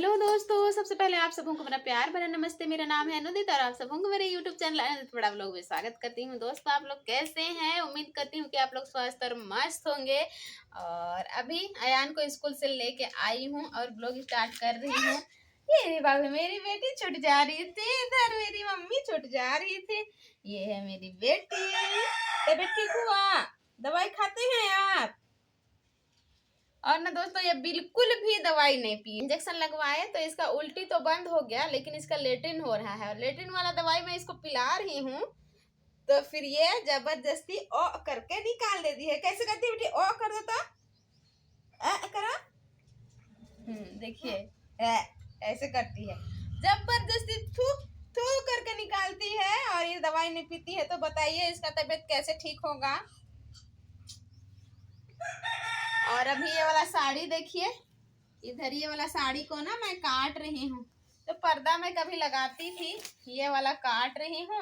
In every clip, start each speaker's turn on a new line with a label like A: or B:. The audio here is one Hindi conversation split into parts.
A: हेलो दोस्तों, सबसे पहले आप सबों को मेरा प्यार भरा नमस्ते। मेरा नाम है अनुदित और आप सबों को मेरे यूट्यूब चैनल अनुदित बड़ा व्लॉग में स्वागत करती हूँ। दोस्तों, आप लोग कैसे हैं? उम्मीद करती हूँ कि आप लोग स्वस्थ और मस्त होंगे। और अभी अयान को स्कूल से लेके आई हूँ और ब्लॉग स्टार्ट कर रही हूँ। ये बाबू, मेरी बेटी छुट जा रही थी इधर, मेरी मम्मी छुट जा रही थी। ये है मेरी बेटी। तबीयत ठीक हुआ? दवाई खाते हैं आप? और ना दोस्तों, ये बिल्कुल भी दवाई नहीं पी। इंजेक्शन लगवाए तो इसका उल्टी तो बंद हो गया, लेकिन इसका लेट्रिन हो रहा है और लेट्रिन वाला दवाई मैं इसको पिला रही हूँ। तो फिर ये जबरदस्ती ओ करके निकाल देती है। कैसे करती है बेटी? ओ कर दो तो करो। देखिए ऐसे करती है, जबरदस्ती थू थू करके निकालती है। और ये दवाई नहीं पीती है, तो बताइए इसका तबीयत कैसे ठीक होगा। और अभी ये वाला साड़ी देखिए, इधर ये वाला साड़ी को ना मैं काट रही हूँ। तो पर्दा मैं कभी लगाती थी, ये वाला काट रही हूँ।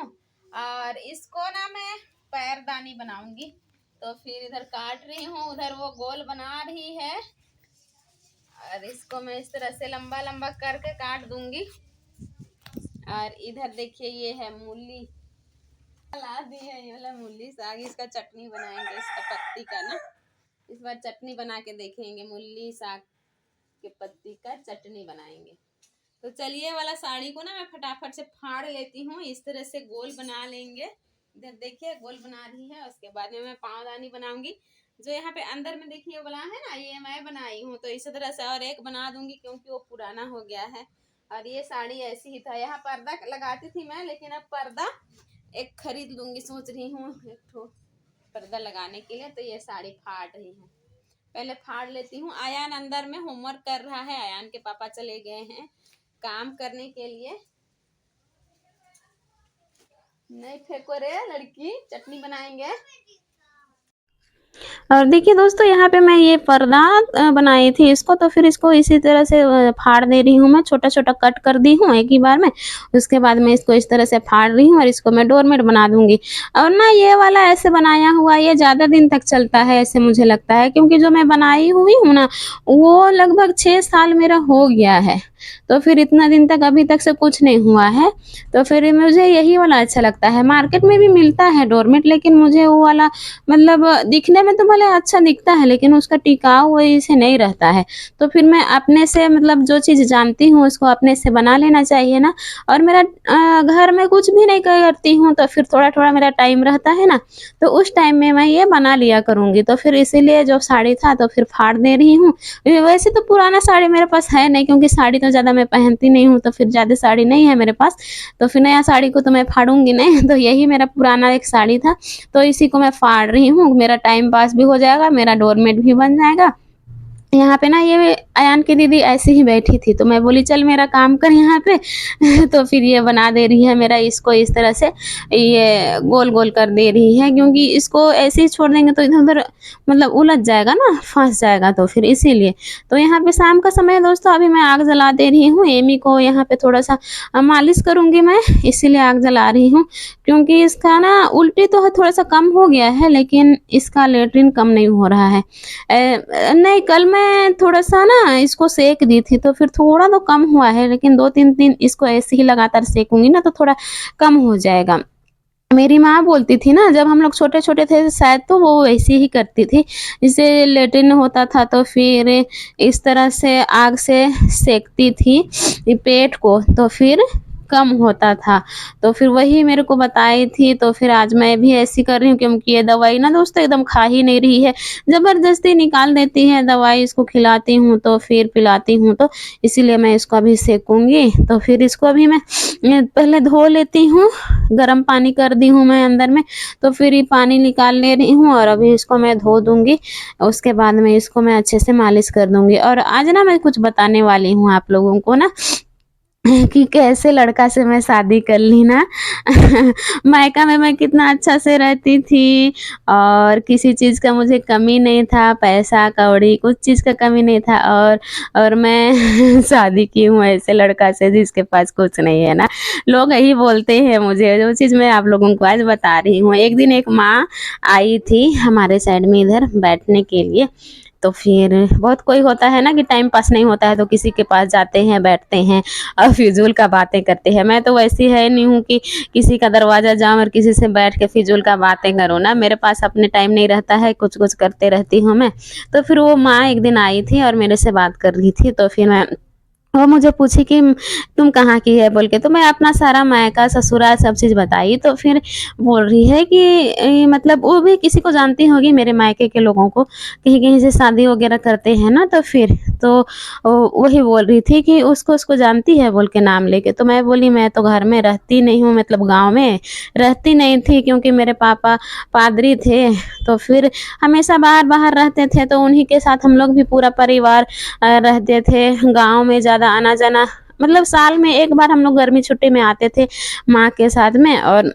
A: और इसको ना मैं पैरदानी बनाऊंगी, तो फिर इधर काट रही हूँ, उधर वो गोल बना रही है। और इसको मैं इस तरह से लंबा लंबा करके काट दूंगी। और इधर देखिए, ये है मूली ला दी है, ये वाला मूली साग। इसका चटनी बनाएंगे, इसका पत्ती का ना इस बार चटनी बना के देखेंगे। मूली साग के पत्ती का चटनी बनाएंगे। तो चलिए, वाला साड़ी को ना मैं फटाफट से फाड़ लेती हूँ। इस तरह से गोल बना लेंगे। इधर देखिए गोल बना रही है। उसके बाद में मैं पावदानी बनाऊंगी। जो यहाँ पे अंदर में देखिए वाला है ना, ये मैं बनाई हूँ। तो इसी तरह से और एक बना दूंगी, क्योंकि वो पुराना हो गया है। और ये साड़ी ऐसी ही था। यहाँ पर्दा लगाती थी मैं, लेकिन अब पर्दा एक खरीद लूंगी, सोच रही हूँ एक ठो पर्दा लगाने के लिए। तो ये साड़ी फाड़ रही हूँ, पहले फाड़ लेती हूँ। आयान अंदर में होमवर्क कर रहा है। आयान के पापा चले गए हैं काम करने के लिए। नहीं फेंको रे लड़की, चटनी बनाएंगे।
B: और देखिए दोस्तों, यहाँ पे मैं ये पर्दा बनाई थी इसको, तो फिर इसको इसी तरह से फाड़ दे रही हूँ। मैं छोटा छोटा कट कर दी हूँ एक ही बार में। उसके बाद मैं इसको इस तरह से फाड़ रही हूँ और इसको मैं डोरमेट बना दूंगी। और ना ये वाला ऐसे बनाया हुआ ये ज़्यादा दिन तक चलता है ऐसे मुझे लगता है, क्योंकि जो मैं बनाई हुई हूँ ना, वो लगभग 6 साल मेरा हो गया है। तो फिर इतना दिन तक अभी तक से कुछ नहीं हुआ है। तो फिर मुझे यही वाला अच्छा लगता है। मार्केट में भी मिलता है डोरमेट, लेकिन मुझे वो वाला मतलब दिखने में तो भले अच्छा दिखता है, लेकिन उसका टिकाऊ वही से नहीं रहता है। तो फिर मैं अपने से मतलब जो चीज़ जानती हूँ उसको अपने से बना लेना चाहिए ना। और मेरा घर में कुछ भी नहीं करती हूँ, तो फिर थोड़ा थोड़ा मेरा टाइम रहता है ना, तो उस टाइम में मैं ये बना लिया करूँगी। तो फिर इसीलिए जो साड़ी था तो फिर फाड़ दे रही हूँ। वैसे तो पुराना साड़ी मेरे पास है नहीं, क्योंकि साड़ी तो ज़्यादा मैं पहनती नहीं हूँ, तो फिर ज़्यादा साड़ी नहीं है मेरे पास। तो फिर नया साड़ी को तो मैं फाड़ूंगी नहीं। तो यही मेरा पुराना एक साड़ी था, तो इसी को मैं फाड़ रही हूँ। मेरा टाइम पास भी हो जाएगा, मेरा डोरमेट भी बन जाएगा। यहाँ पे ना ये अयान की दीदी ऐसे ही बैठी थी, तो मैं बोली चल मेरा काम कर यहाँ पे। तो फिर ये बना दे रही है मेरा, इसको इस तरह से ये गोल गोल कर दे रही है, क्योंकि इसको ऐसे ही छोड़ देंगे तो इधर उधर मतलब उलझ जाएगा ना, फंस जाएगा। तो फिर इसीलिए तो यहाँ पे शाम का समय है दोस्तों, अभी मैं आग जला दे रही हूँ। एमी को यहाँ पे थोड़ा सा मालिश करूँगी मैं, इसीलिए आग जला रही हूँ। क्योंकि इसका ना उल्टी तो थोड़ा सा कम हो गया है, लेकिन इसका लेट्रिन कम नहीं हो रहा है। नहीं, कल मैं थोड़ा-सा ना इसको सेक दी थी, तो फिर थोड़ा तो कम हुआ है, लेकिन 2-3 दिन इसको ऐसे ही लगातार सेकूँगी ना तो थोड़ा कम हो जाएगा। मेरी माँ बोलती थी ना, जब हम लोग छोटे-छोटे थे शायद, तो वो वैसे ही करती थी। जैसे लेट्रिन होता था तो फिर इस तरह से आग से सेकती थी पेट को, तो फिर कम होता था। तो फिर वही मेरे को बताई थी, तो फिर आज मैं भी ऐसी कर रही हूँ, क्योंकि ये दवाई ना दोस्तों एकदम खा ही नहीं रही है। ज़बरदस्ती निकाल देती है दवाई, इसको खिलाती हूँ तो फिर पिलाती हूँ, तो इसीलिए मैं इसको अभी सेकूँगी। तो फिर इसको अभी मैं पहले धो लेती हूँ, गर्म पानी कर दी हूँ मैं अंदर में, तो फिर ये पानी निकाल ले रही हूँ और अभी इसको मैं धो दूँगी। उसके बाद में इसको मैं अच्छे से मालिश कर दूँगी। और आज ना मैं कुछ बताने वाली हूँ आप लोगों को ना, कि कैसे लड़का से मैं शादी कर ली ना। मायका में मैं कितना अच्छा से रहती थी और किसी चीज़ का मुझे कमी नहीं था, पैसा कौड़ी कुछ चीज़ का कमी नहीं था। और मैं शादी की हूँ ऐसे लड़का से जिसके पास कुछ नहीं है ना। लोग यही बोलते हैं मुझे, जो चीज़ मैं आप लोगों को आज बता रही हूँ। एक दिन एक माँ आई थी हमारे साइड में इधर बैठने के लिए, तो फिर बहुत कोई होता है ना कि टाइम पास नहीं होता है तो किसी के पास जाते हैं, बैठते हैं और फिजूल का बातें करते हैं। मैं तो वैसी है नहीं हूँ कि किसी का दरवाज़ा जाऊँ और किसी से बैठ के फिजूल का बातें करूँ ना, मेरे पास अपने टाइम नहीं रहता है, कुछ कुछ करते रहती हूँ मैं। तो फिर वो माँ एक दिन आई थी और मेरे से बात कर रही थी, तो फिर मैं वो मुझे पूछी कि तुम कहाँ की है बोल के, तो मैं अपना सारा मायका ससुराल सब चीज़ बताई। तो फिर बोल रही है कि मतलब वो भी किसी को जानती होगी मेरे मायके के लोगों को, कहीं कहीं से शादी वगैरह करते हैं ना, तो फिर तो वही बोल रही थी कि उसको उसको जानती है बोल के नाम लेके। तो मैं बोली मैं तो घर में रहती नहीं हूँ, मतलब गाँव में रहती नहीं थी क्योंकि मेरे पापा पादरी थे। तो फिर हमेशा बाहर बाहर रहते थे, तो उन्हीं के साथ हम लोग भी पूरा परिवार रहते थे। गाँव में ज़्यादा आना जाना, मतलब साल में एक बार हम लोग गर्मी छुट्टी में आते थे माँ के साथ में, और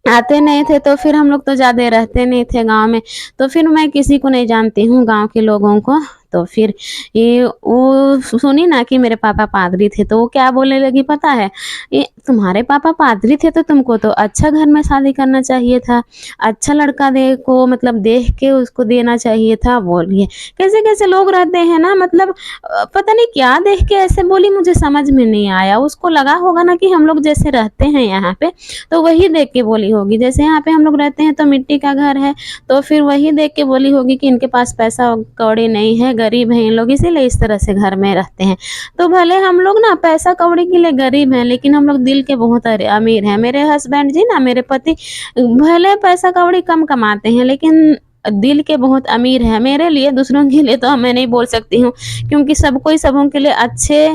B: आते नहीं थे तो फिर हम लोग तो ज़्यादा रहते नहीं थे गाँव में। तो फिर मैं किसी को नहीं जानती हूँ गाँव के लोगों को। तो फिर ये वो सुनी ना कि मेरे पापा पादरी थे, तो वो क्या बोलने लगी पता है? ये तुम्हारे पापा पादरी थे तो तुमको तो अच्छा घर में शादी करना चाहिए था, अच्छा लड़का देखो, मतलब देख के उसको देना चाहिए था, बोल रही है। कैसे-कैसे लोग रहते हैं ना, मतलब पता नहीं क्या देख के ऐसे बोली, मुझे समझ में नहीं आया। उसको लगा होगा ना कि हम लोग जैसे रहते हैं यहाँ पे, तो वही देख के बोली होगी। जैसे यहाँ पे हम लोग रहते हैं तो मिट्टी का घर है, तो फिर वही देख के बोली होगी कि इनके पास पैसा कौड़ी नहीं है, गरीब हैं इन लोग, इसीलिए इस तरह से घर में रहते हैं। तो भले हम लोग ना पैसा कौड़ी के लिए गरीब हैं, लेकिन हम लोग दिल के बहुत अमीर हैं। मेरे हस्बैंड जी ना, मेरे पति भले पैसा कौड़ी कम कमाते हैं, लेकिन दिल के बहुत अमीर हैं मेरे लिए। दूसरों के लिए तो मैं नहीं बोल सकती हूँ, क्योंकि सब कोई सबों के लिए अच्छे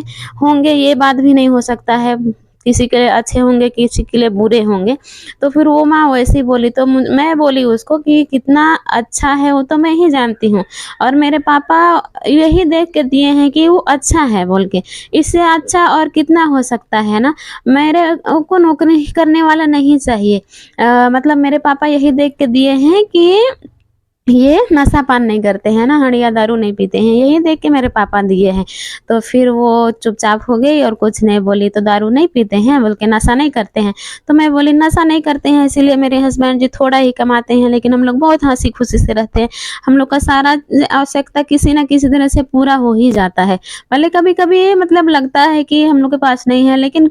B: होंगे ये बात भी नहीं हो सकता है। किसी के लिए अच्छे होंगे, किसी के लिए बुरे होंगे। तो फिर वो माँ वैसे ही बोली, तो मैं बोली उसको कि कितना अच्छा है वो तो मैं ही जानती हूँ, और मेरे पापा यही देख के दिए हैं कि वो अच्छा है बोल के। इससे अच्छा और कितना हो सकता है ना। मेरे को नौकरी करने वाला नहीं चाहिए। मतलब मेरे पापा यही देख के दिए हैं कि ये नशा पान नहीं करते हैं ना, हंडिया दारू नहीं पीते हैं, यही देख के मेरे पापा दिए हैं। तो फिर वो चुपचाप हो गई और कुछ नहीं बोली। तो दारू नहीं पीते हैं बोल के, नशा नहीं करते हैं। तो मैं बोली नशा नहीं करते हैं इसीलिए मेरे हस्बैंड जी थोड़ा ही कमाते हैं, लेकिन हम लोग बहुत हंसी खुशी से रहते हैं। हम लोग का सारा आवश्यकता किसी ना किसी तरह से पूरा हो ही जाता है। भले कभी कभी मतलब लगता है कि हम लोग के पास नहीं है, लेकिन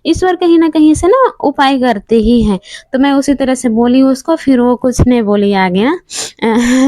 B: ईश्वर कहीं ना कहीं से ना उपाय करते ही हैं। तो मैं उसी तरह से बोली उसको, फिर वो कुछ नहीं बोली आगे ना।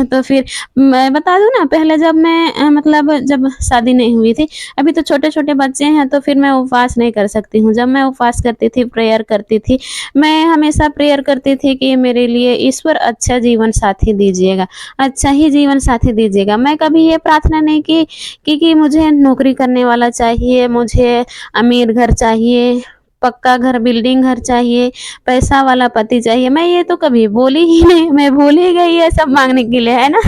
B: तो फिर मैं बता दूँ ना, पहले जब मैं मतलब जब शादी नहीं हुई थी, अभी तो छोटे-छोटे बच्चे हैं, तो फिर मैं उपवास नहीं कर सकती हूँ। जब मैं उपवास करती थी, प्रेयर करती थी, मैं हमेशा प्रेयर करती थी कि मेरे लिए ईश्वर अच्छा जीवन साथी दीजिएगा, अच्छा ही जीवन साथी दीजिएगा। मैं कभी ये प्रार्थना नहीं की कि मुझे नौकरी करने वाला चाहिए, मुझे अमीर घर चाहिए, पक्का घर, बिल्डिंग घर चाहिए, पैसा वाला पति चाहिए। मैं ये तो कभी बोली ही नहीं, मैं भूल ही गई ये सब माँगने के लिए, है ना?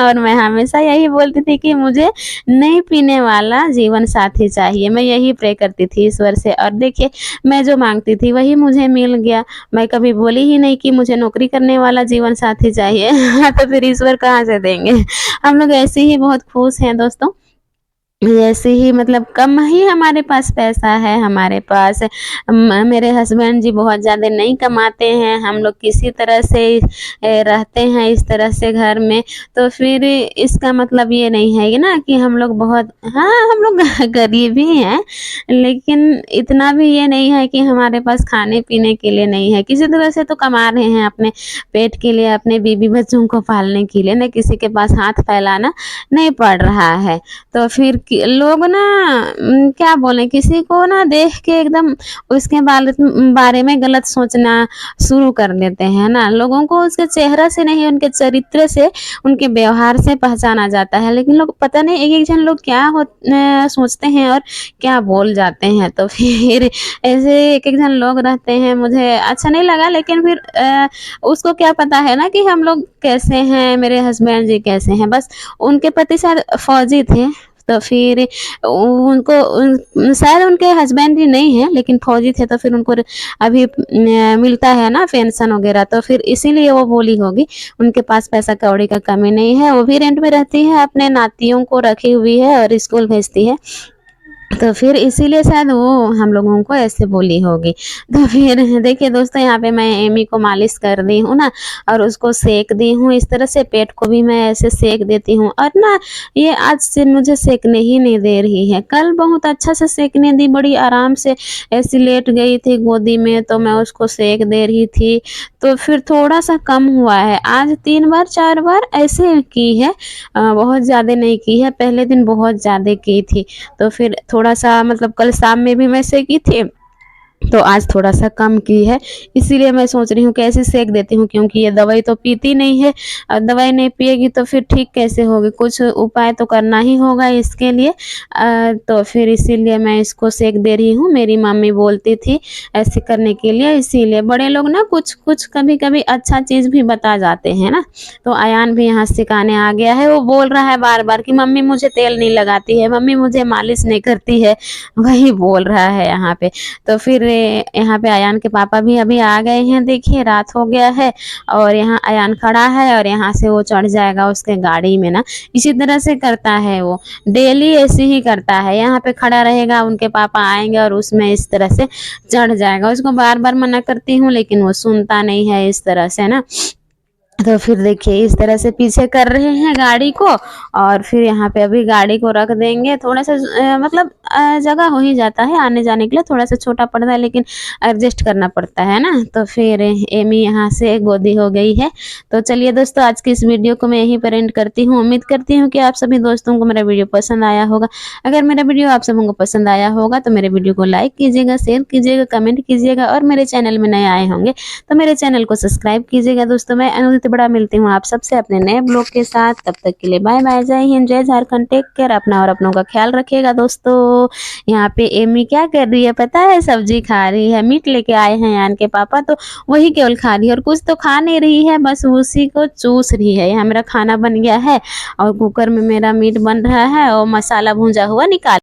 B: और मैं हमेशा यही बोलती थी कि मुझे नहीं पीने वाला जीवन साथी चाहिए। मैं यही प्रे करती थी ईश्वर से, और देखिए मैं जो माँगती थी वही मुझे मिल गया। मैं कभी बोली ही नहीं कि मुझे नौकरी करने वाला जीवन साथी चाहिए। तो फिर ईश्वर कहाँ से देंगे? हम लोग ऐसे ही बहुत खुश हैं दोस्तों। ऐसे ही मतलब कम ही हमारे पास पैसा है, हमारे पास मेरे हस्बैंड जी बहुत ज़्यादा नहीं कमाते हैं, हम लोग किसी तरह से रहते हैं इस तरह से घर में। तो फिर इसका मतलब ये नहीं है कि ना कि हम लोग बहुत, हाँ, हम लोग गरीब ही हैं, लेकिन इतना भी ये नहीं है कि हमारे पास खाने-पीने के लिए नहीं है। किसी तरह से तो कमा रहे हैं अपने पेट के लिए, अपने बीवी बच्चों को पालने के लिए, ना किसी के पास हाथ फैलाना नहीं पड़ रहा है। तो फिर लोग ना क्या बोलें, किसी को ना देख के एकदम उसके बारे में गलत सोचना शुरू कर देते हैं ना। लोगों को उसके चेहरा से नहीं, उनके चरित्र से, उनके व्यवहार से पहचाना जाता है। लेकिन लोग पता नहीं एक एक जन लोग क्या सोचते हैं और क्या बोल जाते हैं। तो फिर ऐसे एक एक जन लोग रहते हैं, मुझे अच्छा नहीं लगा। लेकिन फिर उसको क्या पता है ना कि हम लोग कैसे हैं, मेरे हस्बैंड जी कैसे हैं। बस उनके पति शायद फौजी थे, तो फिर उनको शायद उनके हस्बैंड ही नहीं है, लेकिन फौजी थे, तो फिर उनको अभी मिलता है ना पेंशन वगैरह, तो फिर इसीलिए वो बोली होगी। उनके पास पैसा कौड़ी का कमी नहीं है, वो भी रेंट में रहती है, अपने नातियों को रखी हुई है और स्कूल भेजती है। तो फिर इसीलिए शायद वो हम लोगों को ऐसे बोली होगी। तो फिर देखिए दोस्तों, यहाँ पे मैं एमी को मालिश कर दी हूँ ना, और उसको सेक दी हूँ। इस तरह से पेट को भी मैं ऐसे सेक देती हूँ। और ना ये आज से मुझे सेकने ही नहीं दे रही है। कल बहुत अच्छा से सेकने दी, बड़ी आराम से ऐसी लेट गई थी गोदी में, तो मैं उसको सेक दे रही थी। तो फिर थोड़ा सा कम हुआ है। आज 3 बार 4 बार ऐसे की है, बहुत ज़्यादा नहीं की है। पहले दिन बहुत ज़्यादा की थी। तो फिर थोड़ा-सा मतलब कल शाम में भी मैं सेकी थी, तो आज थोड़ा-सा कम की है। इसीलिए मैं सोच रही हूँ कि ऐसे सेक देती हूँ, क्योंकि ये दवाई तो पीती नहीं है। दवाई नहीं पिएगी तो फिर ठीक कैसे होगी? कुछ उपाय तो करना ही होगा इसके लिए। तो फिर इसीलिए मैं इसको सेक दे रही हूँ। मेरी मम्मी बोलती थी ऐसे करने के लिए, इसीलिए। बड़े लोग ना कुछ-कुछ कभी-कभी अच्छा चीज़ भी बता जाते हैं ना। तो अयान भी यहाँ सिखाने आ गया है। वो बोल रहा है बार-बार कि मम्मी मुझे तेल नहीं लगाती है, मम्मी मुझे मालिश नहीं करती है। वही बोल रहा है यहाँ पे। तो फिर यहाँ पे अयान के पापा भी अभी आ गए हैं। देखिए रात हो गया है, और यहाँ अयान खड़ा है, और यहाँ से वो चढ़ जाएगा उसके गाड़ी में ना। इसी तरह से करता है वो, डेली ऐसे ही करता है। यहाँ पे खड़ा रहेगा, उनके पापा आएंगे और उसमें इस तरह से चढ़ जाएगा। उसको बार बार मना करती हूँ, लेकिन वो सुनता नहीं है इस तरह से ना। तो फिर देखिए इस तरह से पीछे कर रहे हैं गाड़ी को, और फिर यहाँ पे अभी गाड़ी को रख देंगे। थोड़ा सा मतलब जगह हो ही जाता है आने जाने के लिए। थोड़ा सा छोटा पड़ता है, लेकिन एडजस्ट करना पड़ता है ना। तो फिर एमी यहाँ से गोदी हो गई है। तो चलिए दोस्तों, आज की इस वीडियो को मैं यहीं पर एंड करती हूँ। उम्मीद करती हूँ कि आप सभी दोस्तों को मेरा वीडियो पसंद आया होगा। अगर मेरा वीडियो आप सबों को पसंद आया होगा तो मेरे वीडियो को लाइक कीजिएगा, शेयर कीजिएगा, कमेंट कीजिएगा, और मेरे चैनल में नए आए होंगे तो मेरे चैनल को सब्सक्राइब कीजिएगा। दोस्तों मैं अनुदित बड़ा मिलती हूँ आप सबसे अपने नए ब्लॉग के साथ। तब तक के लिए बाय बाय, जय हिंद, जय झारखंड, टेक केयर। अपना और अपनों का ख्याल रखिएगा दोस्तों। यहाँ पे एमी क्या कर रही है पता है? सब्जी खा रही है। मीट लेके आए हैं यान के पापा, तो वही केवल खा रही है, और कुछ तो खा नहीं रही है, बस उसी को चूस रही है। यहाँ मेरा खाना बन गया है, और कुकर में मेरा मीट बन रहा है, और मसाला भूंजा हुआ निकाल